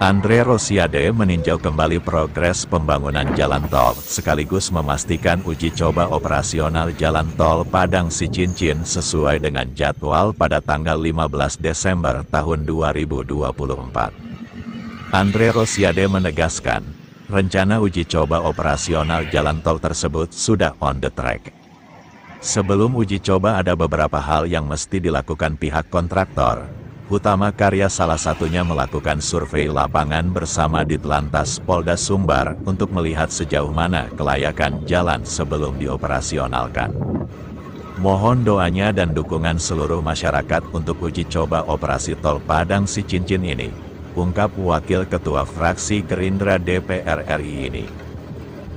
Andre Rosiade meninjau kembali progres pembangunan jalan tol, sekaligus memastikan uji coba operasional jalan tol Padang Sicincin sesuai dengan jadwal pada tanggal 15 Desember tahun 2024. Andre Rosiade menegaskan, rencana uji coba operasional jalan tol tersebut sudah on the track. Sebelum uji coba ada beberapa hal yang mesti dilakukan pihak kontraktor. Utama Karya salah satunya melakukan survei lapangan bersama Ditlantas Polda Sumbar untuk melihat sejauh mana kelayakan jalan sebelum dioperasionalkan. Mohon doanya dan dukungan seluruh masyarakat untuk uji coba operasi tol Padang Sicincin ini, ungkap Wakil Ketua Fraksi Gerindra DPR RI ini.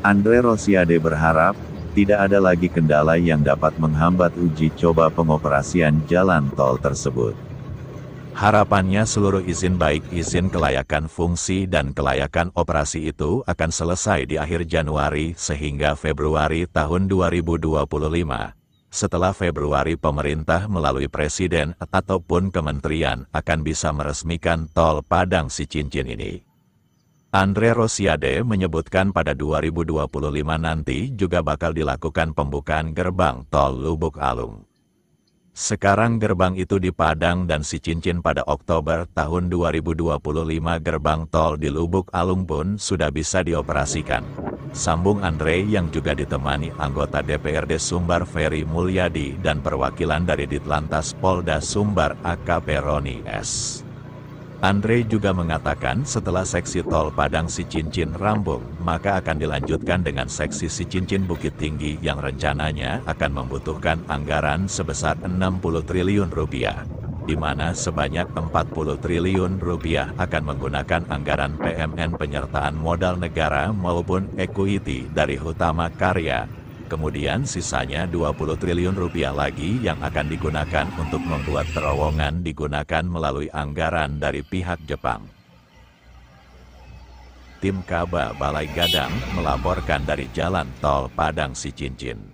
Andre Rosiade berharap, tidak ada lagi kendala yang dapat menghambat uji coba pengoperasian jalan tol tersebut. Harapannya seluruh izin baik izin kelayakan fungsi dan kelayakan operasi itu akan selesai di akhir Januari sehingga Februari tahun 2025. Setelah Februari pemerintah melalui presiden ataupun kementerian akan bisa meresmikan tol Padang Sicincin ini. Andre Rosiade menyebutkan pada 2025 nanti juga bakal dilakukan pembukaan gerbang tol Lubuk Alung. Sekarang gerbang itu di Padang dan Sicincin pada Oktober tahun 2025 gerbang tol di Lubuk Alung pun sudah bisa dioperasikan. Sambung Andre yang juga ditemani anggota DPRD Sumbar Ferry Mulyadi dan perwakilan dari Ditlantas Polda Sumbar AKP Roni S. Andre juga mengatakan setelah seksi tol Padang Sicincin rampung, maka akan dilanjutkan dengan seksi Sicincin Bukit Tinggi yang rencananya akan membutuhkan anggaran sebesar 60 triliun rupiah, di mana sebanyak 40 triliun rupiah akan menggunakan anggaran PMN penyertaan modal negara maupun equity dari Utama Karya. Kemudian sisanya 20 triliun rupiah lagi yang akan digunakan untuk membuat terowongan digunakan melalui anggaran dari pihak Jepang. Tim Kaba Balai Gadang melaporkan dari Jalan Tol Padang Sicincin.